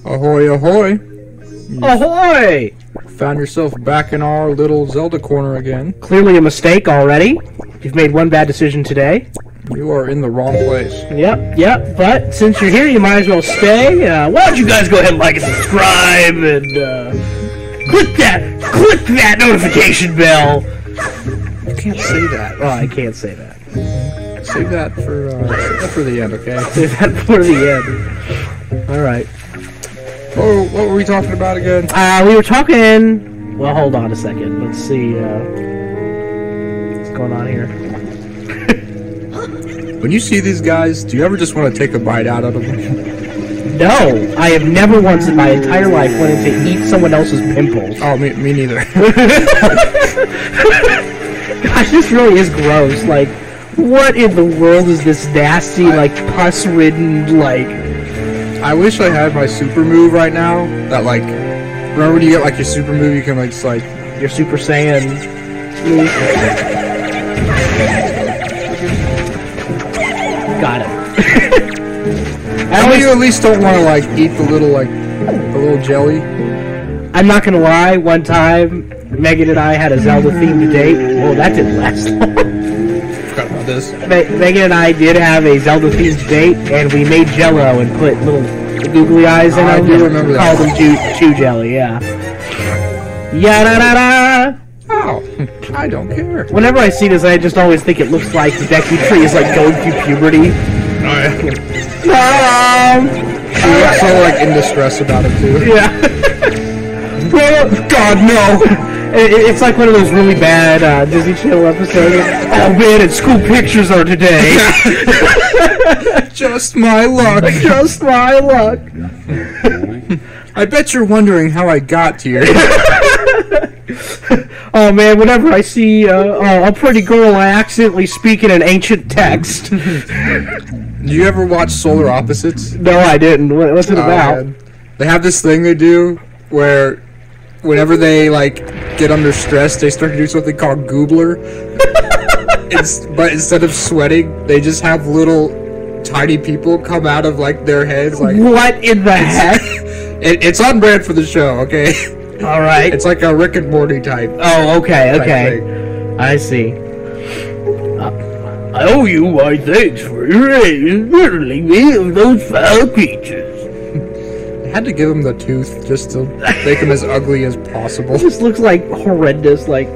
Ahoy, ahoy! Ahoy! Found yourself back in our little Zelda corner again. Clearly a mistake already. You've made one bad decision today. You are in the wrong place. Yep, but since you're here, you might as well stay. Why don't you guys go ahead and like and subscribe and click that notification bell. You can't say that. Oh, I can't say that. Save that for the end, okay? Save that for the end. Alright. Oh, what were we talking about again? We were talking... Well, hold on a second. Let's see, what's going on here? When you see these guys, do you ever just want to take a bite out of them? No! I have never once in my entire life wanted to eat someone else's pimples. Oh, me neither. Gosh, this really is gross. Like, what in the world is this nasty, like, pus-ridden, like... I wish I had my super move right now. That, like... Remember when you get, like, your super move, you can, like, just, like... Your Super Saiyan move? Got it. How you at least don't want to, like, eat the little jelly? I'm not gonna lie, one time, Megan and I had a Zelda-themed date. Well, that didn't last long. Forgot about this. Megan and I did have a Zelda-themed date, and we made Jell-O and put little googly eyes in them. I do remember that. Called them chew jelly, yeah. Ya-da-da-da! Oh, I don't care. Whenever I see this, I just always think it looks like the Deku tree is, like, going through puberty. Oh, yeah. She was so, like, in distress about it, too. Yeah. Oh, God, no! It's like one of those really bad Disney Channel episodes. Oh man, and school pictures are today. Just my luck. Just my luck. I bet you're wondering how I got here. Oh man, whenever I see a pretty girl, I accidentally speak in an ancient text. Do you ever watch Solar Opposites? No, I didn't. What's it about? Man. They have this thing they do where whenever they, like, get under stress, they start to do something called goobler. But instead of sweating, they just have little tiny people come out of, like, their heads. Like, what in the heck? It's on brand for the show, okay? Alright. It's like a Rick and Morty type. Oh, okay. I see. I owe you my thanks for ridding me of those foul creatures. I had to give him the tooth just to make him as ugly as possible. It just looks like horrendous, like...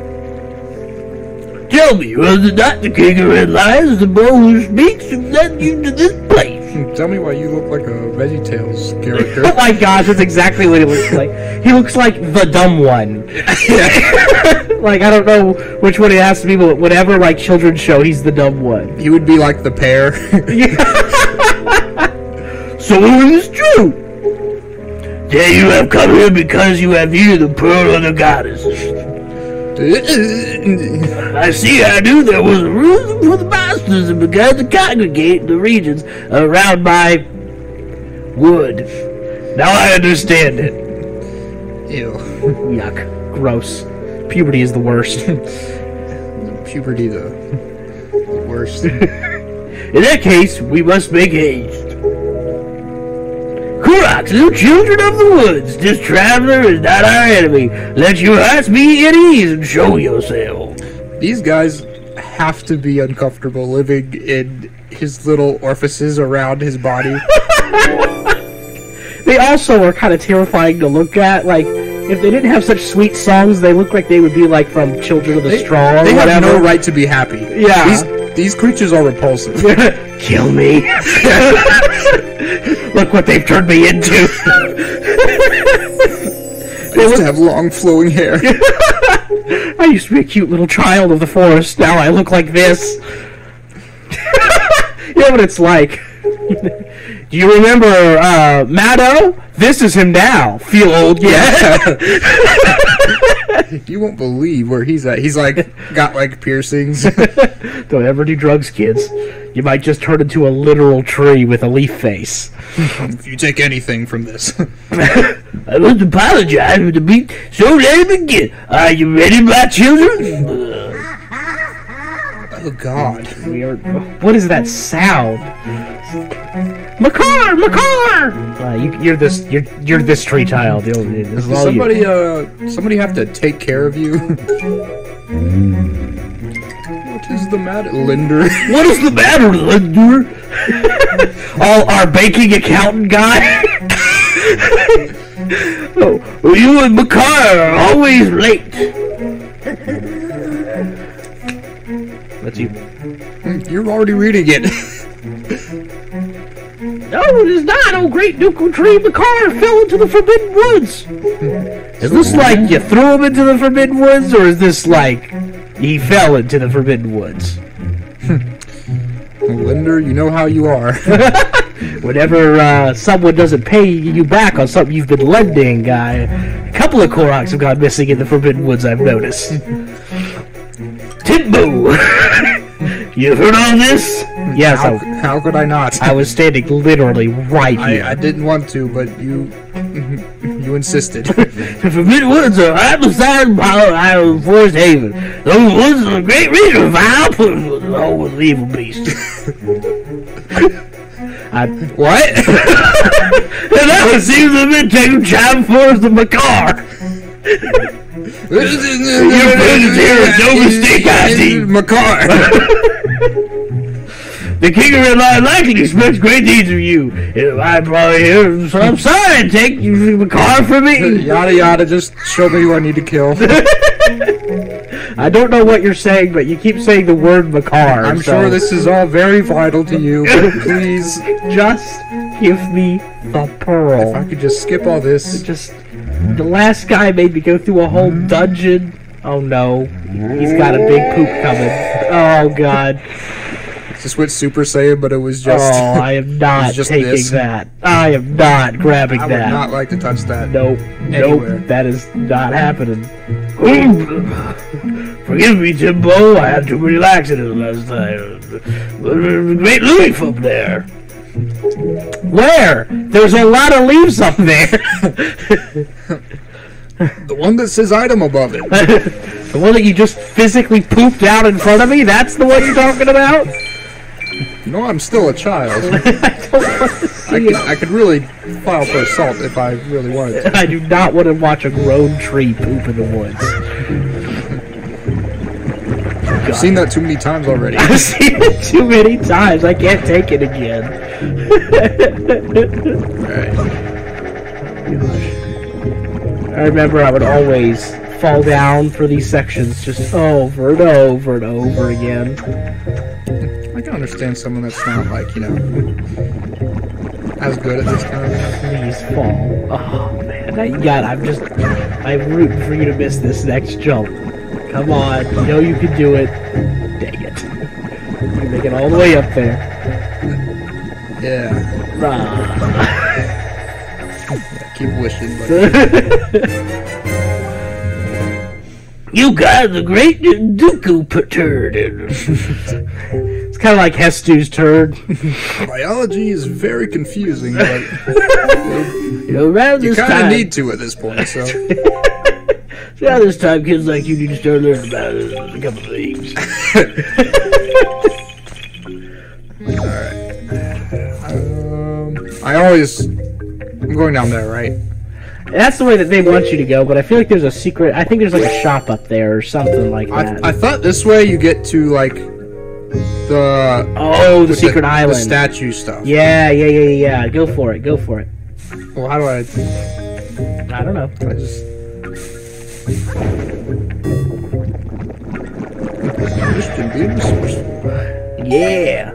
Tell me, was it not the king of red lions, the boy who speaks, who led you to this place? Tell me why you look like a VeggieTales character. Oh my gosh, that's exactly what he looks like. He looks like the dumb one. Like, I don't know which one it has to be, but whatever, like, children's show, he's the dumb one. He would be like the pear. So it is true. Then you have come here because you have here the pearl of the goddess. I see. I knew there was a reason for the masters and began to congregate in the regions around my wood. Now I understand it. Ew. Yuck. Gross. Puberty is the worst. Puberty the worst. In that case, we must make haste. Koroks, you children of the woods, this traveler is not our enemy. Let your hearts be at ease and show yourself. These guys have to be uncomfortable living in his little orifices around his body. They also are kind of terrifying to look at. Like, if they didn't have such sweet songs, they look like they would be like from Children of the Strong or they whatever. Have no right to be happy. Yeah. These creatures are repulsive. Kill me. Look what they've turned me into. They used to have long flowing hair. I used to be a cute little child of the forest. Now I look like this. You know what it's like. Do you remember Maddo? This is him now. Feel old yet? You won't believe where he's at. He's like got like piercings. Don't ever do drugs, kids. You might just turn into a literal tree with a leaf face. If you take anything from this. I must apologize for the beat, so let it begin. Are you ready, my children? Oh God. What is that sound? Makar! Makar! You're this tree child. This is all somebody somebody have to take care of you. What is the matter, Linder? What is the matter, Linder? Oh, our banking accountant guy. Oh, you and Makar are always late. That's you. You're already reading it. No, it is not. Oh, great Deku tree, Makar fell into the Forbidden Woods. Is this like you threw him into the Forbidden Woods, or is this like he fell into the Forbidden Woods? Linder, you know how you are. Whenever someone doesn't pay you back on something you've been lending, a couple of Koroks have gone missing in the Forbidden Woods, I've noticed. Timbo! You heard all this? Yes. How could I not? I was standing literally right here. I didn't want to, but you insisted. The Forbidden Woods are right beside Forest Haven. Those woods are a great reason for how all with the evil beast. What? And now it seems a bit too time for the Makar. Your presence here is no mistake, I see. Makar. The king of Red Lion likely expects great deeds of you. I'm probably here, so I'm sorry. Take you Makar from me. Yada yada. Just show me who I need to kill. I don't know what you're saying, but you keep saying the word Makar. I'm sure this is all very vital to you, but please, just give me the pearl. If I could just skip all this. The last guy made me go through a whole dungeon. Oh no, he's got a big poop coming. Oh god. Just went Super Saiyan, but it was just... Oh, I am not taking this. that. I am not grabbing that. I would not like to touch that. Nope. Anywhere. Nope. That is not happening. Forgive me, Timbo. I had too many laxatives last time. Great Louis from there. Where? There's a lot of leaves up there. The one that says item above it. The one that you just physically pooped out in front of me? That's the one you're talking about? You know, I'm still a child. I could really file for assault if I really wanted to. I do not want to watch a grown tree poop in the woods. I've seen that too many times already. I've seen it too many times. I can't take it again. Alright. I remember I would always fall down for these sections just over and over and over again. I can understand someone that's not, like, you know, as good at this kind of thing. Please fall. Oh, man. I'm rooting for you to miss this next jump. Come on. You know you can do it. Dang it. You make it all the way up there. Yeah. Yeah, keep wishing, buddy. You got the great Deku turd. It's kind of like Hestu's turd. Biology is very confusing, but you kind of need to at this point, so. Now this time, kids like you need to start learning about a couple things. Alright. I'm going down there, right? That's the way that they want you to go, but I feel like there's a secret. I think there's like a shop up there or something like that. I thought this way you get to, like, the secret island. The statue stuff. Yeah. Go for it. Well, how do I don't know. I just can be resourceful. Yeah.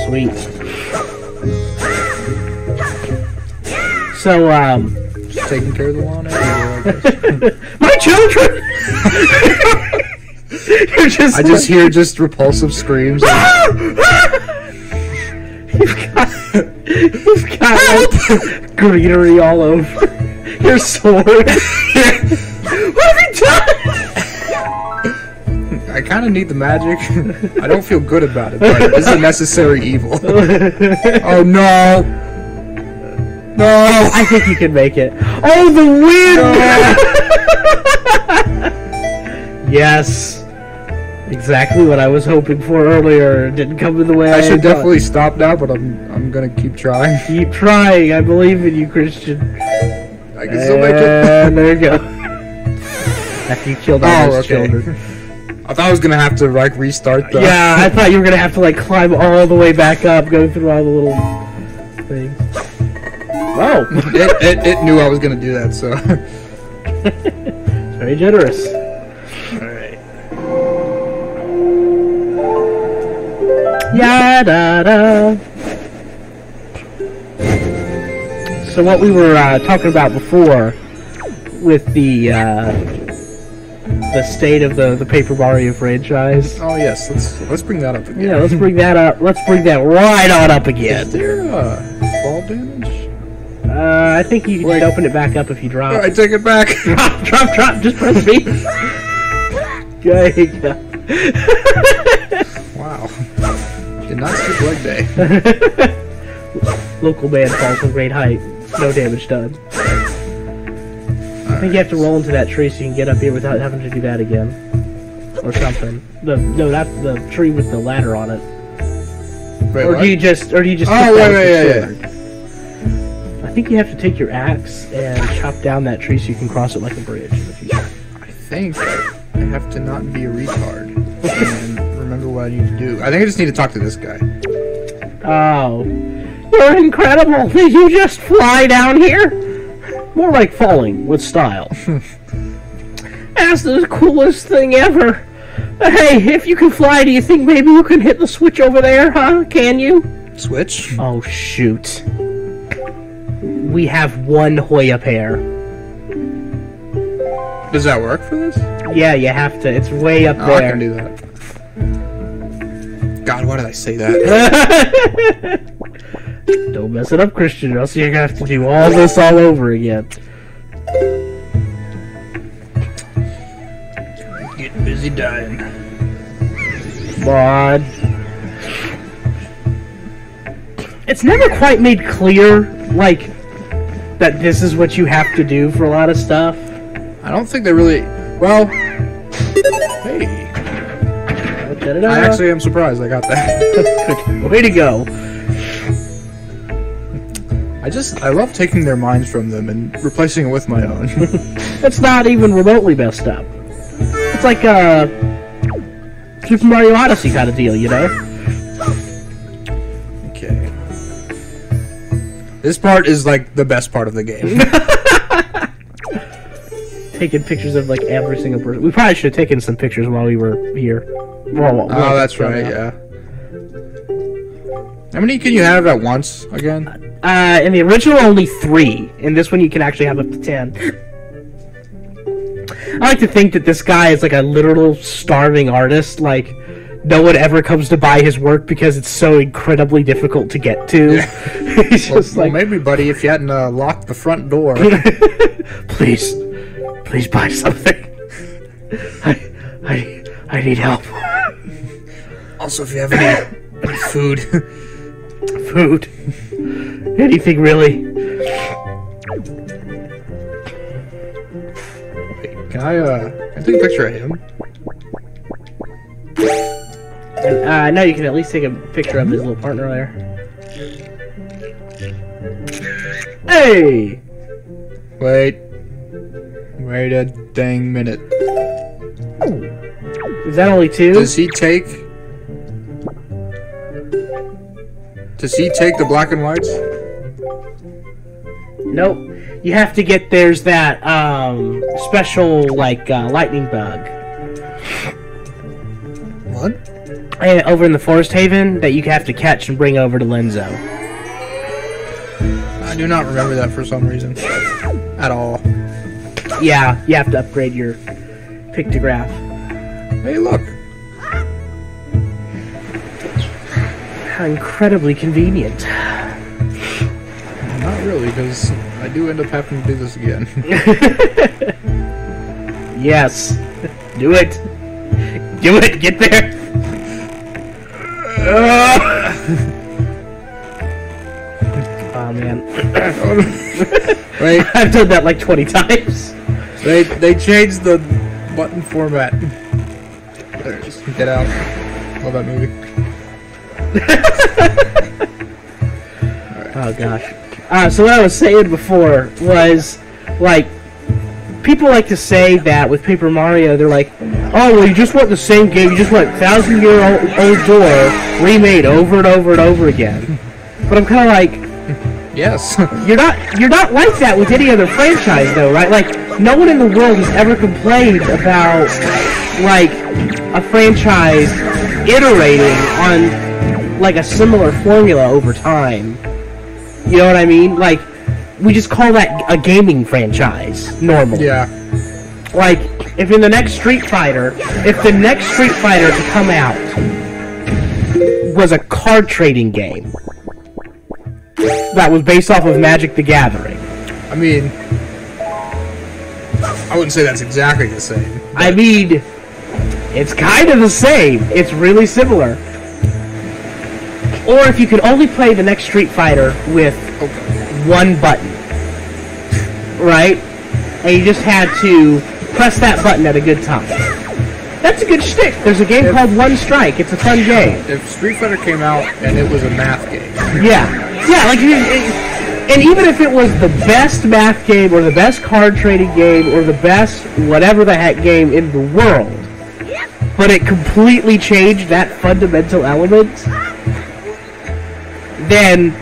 Sweet. So, taking care of the lawn. My children. You're just. I just hear repulsive screams. You've got like, greenery all over your sword. What have you done? I kind of need the magic. I don't feel good about it, but it's a necessary evil. Oh no! No! I think you can make it. Oh, the wind! No. Yes. Exactly what I was hoping for earlier. It didn't come in the way I should thought. definitely stop now, but I'm gonna keep trying. Keep trying. I believe in you, Christian. I can still make it. And there you go. After you killed all those children. I thought I was gonna have to like restart the. Yeah, I thought you were gonna have to like climb all the way back up, go through all the little things. Oh, it knew I was gonna do that, so. It's very generous. All right. Yada. So what we were talking about before, with the state of the Paper Mario franchise. Oh yes, let's bring that up again. Yeah, let's bring that up. Let's bring that right on up again. Is there fall damage? I think you can just open it back up if you drop. I take it back. Drop. Just press B. There you go. Wow. Did not skip leg day. Local man falls from great height. No damage done. I think you have to roll into that tree so you can get up here without having to do that again. Or something. No, that's the tree with the ladder on it. Wait, or do you just Oh, wait. I think you have to take your axe and chop down that tree so you can cross it like a bridge. I think I have to not be a retard and remember what I need to do. I think I just need to talk to this guy. Oh. You're incredible! Did you just fly down here? More like falling, with style. That's the coolest thing ever. Hey, if you can fly, do you think maybe you can hit the switch over there, huh? Can you? Switch? Oh, shoot. We have one Hoya pair. Does that work for this? Yeah, you have to. It's way up there. I can do that. God, why did I say that? Don't mess it up, Christian, or else you're gonna have to do all this all over again. Getting busy dying. Come on. It's never quite made clear, like, that this is what you have to do for a lot of stuff. I don't think they really... Well... Hey. I actually am surprised I got that. Way to go. I love taking their minds from them and replacing it with my own. It's not even remotely messed up. It's like a Super Mario Odyssey kind of deal, you know? Okay. This part is like the best part of the game. Taking pictures of like every single person. We probably should have taken some pictures while we were here. Oh, that's right, yeah. How many can you have at once, again? In the original, only 3. In this one, you can actually have up to 10. I like to think that this guy is like a literal starving artist. Like, no one ever comes to buy his work because it's so incredibly difficult to get to. Yeah. He's just well, maybe, buddy, if you hadn't locked the front door. Please buy something. I need help. Also, if you have any food. Food. Anything really. Wait, can I take a picture of him? And, no, you can at least take a picture of his little partner there. Hey! Wait a dang minute. Is that only 2? Does he take the black and whites? Nope. You have to get, there's that, special, like, lightning bug. What? Over in the Forest Haven that you have to catch and bring over to Lenzo. I do not remember that for some reason. At all. Yeah, you have to upgrade your pictograph. Hey, look. How incredibly convenient. Not really, because I do end up having to do this again. Yes. Do it. Do it. Get there. Oh, man. Wait. I've done that like 20 times. They changed the button format. There it is. Get Out. Love that movie. Oh gosh. So what I was saying before was, like, people like to say that with Paper Mario, they're like, oh, well, you just want the same game, you just want 1,000-year-old door remade over and over and over again. But I'm kind of like, yes. you're not like that with any other franchise, though, right? Like, no one in the world has ever complained about, like, a franchise iterating on, like, a similar formula over time. You know what I mean? Like, we just call that a gaming franchise, normally. Yeah. Like, if in the next Street Fighter, to come out was a card trading game that was based off of Magic the Gathering. I mean, I wouldn't say that's exactly the same. I mean, it's kind of the same. It's really similar. Or if you could only play the next Street Fighter with one button, right? And you just had to press that button at a good time. That's a good shtick. There's a game called One Strike. It's a fun game. If Street Fighter came out and it was a math game. Yeah. Yeah, like, and even if it was the best math game or the best card trading game or the best whatever the heck game in the world, but it completely changed that fundamental element, then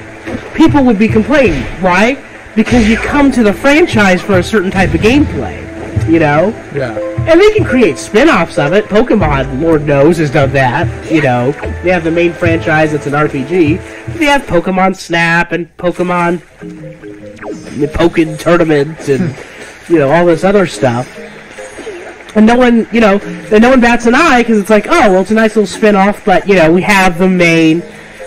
people would be complaining. Why? Because you come to the franchise for a certain type of gameplay, you know? Yeah. And they can create spin-offs of it. Pokemon, Lord knows, has done that, you know? They have the main franchise that's an RPG. They have Pokemon Snap and Pokemon Pokken Tournament and, you know, all this other stuff. And no one, you know, and no one bats an eye because it's like, oh, well, it's a nice little spin-off, but, you know, we have the main.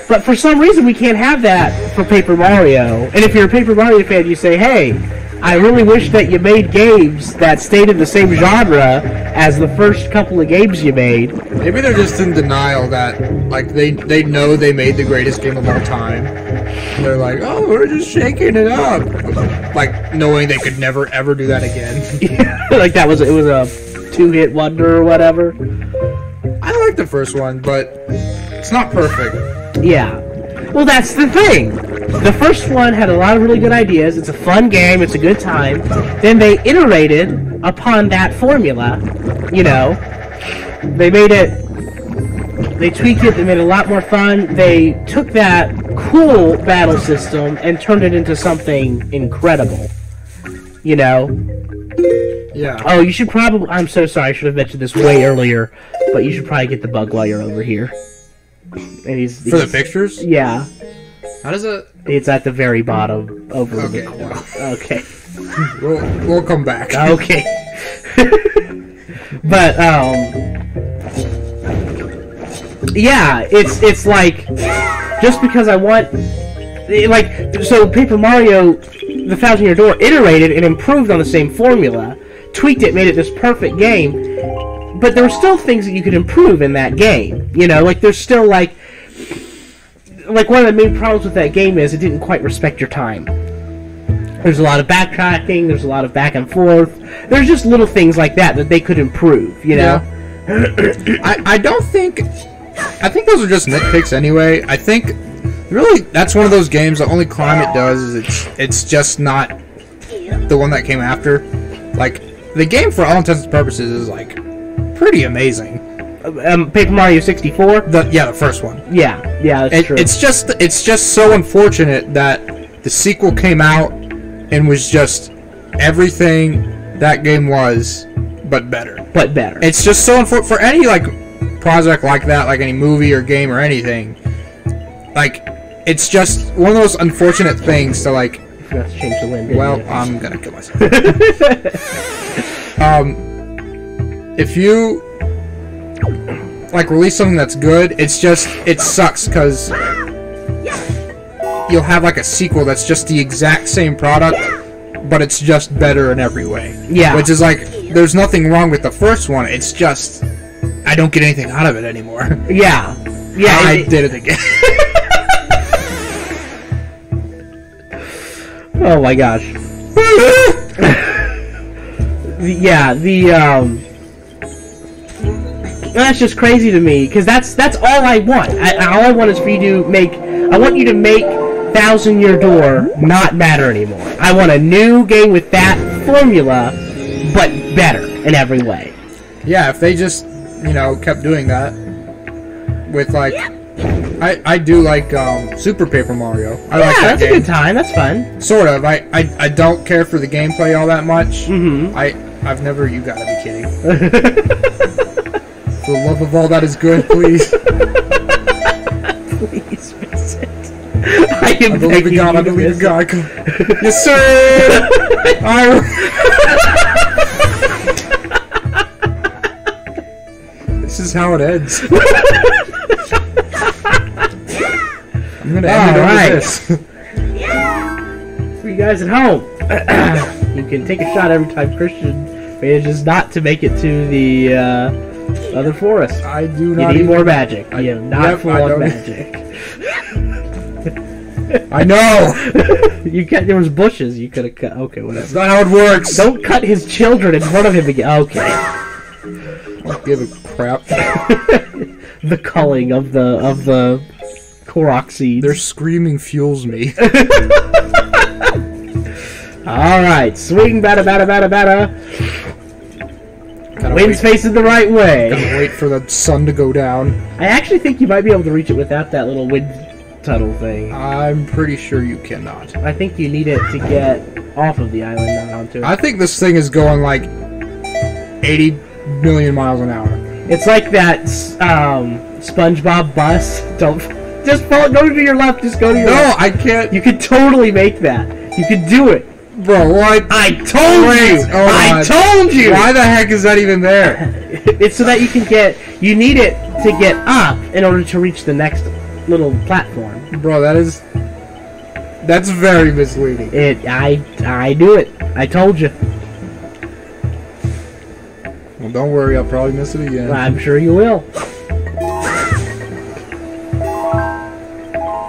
But for some reason, we can't have that for Paper Mario. And if you're a Paper Mario fan, you say, hey, I really wish that you made games that stayed in the same genre as the first couple of games you made. Maybe they're just in denial that, like, they know they made the greatest game of all time. They're like, oh, we're just shaking it up. Like, knowing they could never, ever do that again. Like, it was a two-hit wonder or whatever. I like the first one, but it's not perfect. Yeah. Well, that's the thing. The first one had a lot of really good ideas. It's a fun game. It's a good time. Then they iterated upon that formula. You know, they made it. They tweaked it. They made it a lot more fun. They took that cool battle system and turned it into something incredible. You know. Yeah. Oh, you should probably. I'm so sorry. I should have mentioned this way earlier. But you should probably get the bug while you're over here. And he's for the pictures? Yeah. How does it? It's at the very bottom, over in the corner. Okay. We'll come back. Okay. But yeah, it's like just because I want, like, so Paper Mario, the 1,000-Year Door iterated and improved on the same formula, tweaked it, made it this perfect game. But there were still things that you could improve in that game. You know, like, there's still, like one of the main problems with that game is it didn't quite respect your time. There's a lot of backtracking, there's a lot of back and forth. There's just little things like that they could improve, you know? Yeah. I think those are just nitpicks anyway. I think, really, that's one of those games, the only crime it does is it's just not the one that came after. Like, the game, for all intents and purposes, is, like, pretty amazing. Paper Mario 64? The first one. Yeah, that's true. It's just so unfortunate that the sequel came out and was just everything that game was, but better. It's just so unfortunate for any, like, project like that, like any movie or game or anything. Like, it's just one of those unfortunate things to, like... You forgot to change the wind, didn't well, you? I'm gonna kill myself. If you, like, release something that's good, it sucks, because you'll have, like, a sequel that's just the exact same product, but it's just better in every way. Yeah. Which is, like, there's nothing wrong with the first one, it's just, I don't get anything out of it anymore. Yeah. I did it again. Oh my gosh. That's just crazy to me, because that's all I want. All I want is for you to make... I want you to make Thousand Year Door not matter anymore. I want a new game with that formula, but better in every way. Yeah, if they just, you know, kept doing that with, like... I do like Super Paper Mario. I like that that's game. a good time. That's fun. Sort of. I don't care for the gameplay all that much. Mm-hmm. I've never... You gotta be kidding. For the love of all that is good, please. Please miss it. I believe in God. I believe in God. Yes, sir. This is how it ends. I'm gonna end it over this. For you guys at home, you can take a shot every time Christian manages not to make it to the other forest. I do not. You need more magic. You have not full on magic. I know. You got there was bushes. You could have cut. Okay, whatever. That's not how it works. Don't cut his children in front of him again. Okay. Don't give a crap. The culling of the Korok seeds. Their screaming fuels me. Alright, swing, bada. Wind's facing the right way. Gotta wait for the sun to go down. I actually think you might be able to reach it without that little wind tunnel thing. I'm pretty sure you cannot. I think you need it to get off of the island, not onto it. I think this thing is going like 80 million miles an hour. It's like that SpongeBob bus. Don't just go to your left. Just go to your left. No, I can't. You could totally make that. You could do it. Bro, what? I told you! Oh, I told you! Why the heck is that even there? It's so that you can get... You need it to get up in order to reach the next little platform. Bro, that's very misleading. I do it. I told you. Well, don't worry, I'll probably miss it again. I'm sure you will.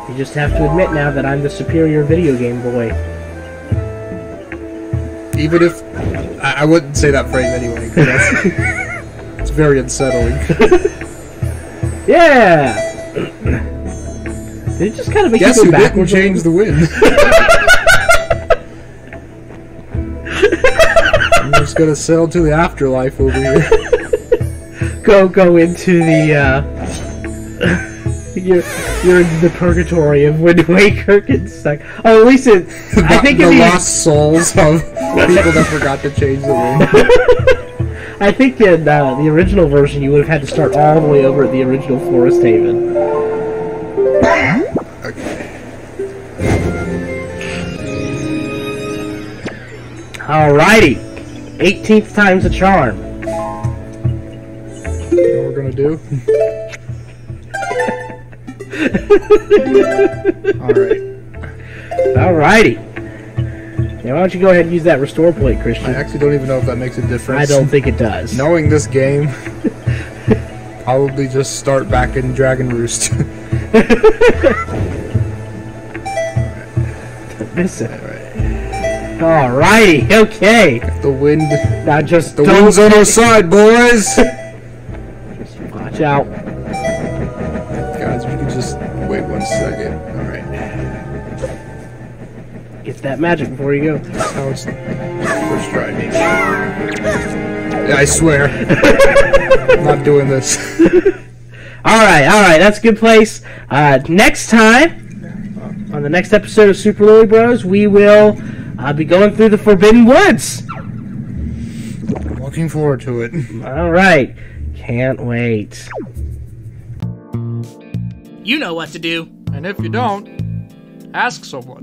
You just have to admit now that I'm the superior video game boy. Even if... I wouldn't say that phrase anyway, because it's very unsettling. Yeah! Did it just kind of make Guess you who go backwards? didn't change the wind? I'm just gonna sail to the afterlife over here. Go into the, You're in the purgatory of Windwaker getting stuck. Oh, at least it... I think the lost souls of people that forgot to change the wind. I think in the original version you would have had to start all the way over at the original Forest Haven. Okay. Alrighty. 18th time's a charm. You know what we're gonna do? Alrighty. Now why don't you go ahead and use that restore point, Christian? I actually don't even know if that makes a difference. I don't think it does. Knowing this game, probably just start back in Dragon Roost. Don't miss it. Alrighty, okay. The wind. Now just the wind's on our side, boys! Just watch out. Guys, if you could just wait 1 second. Alright. Get that magic before you go. That's how it's first try. Yeah, I swear. I'm not doing this. Alright, that's a good place. Next time, on the next episode of Super Lily Bros, we will be going through the Forbidden Woods. Looking forward to it. Alright, can't wait. You know what to do. And if you don't, ask someone.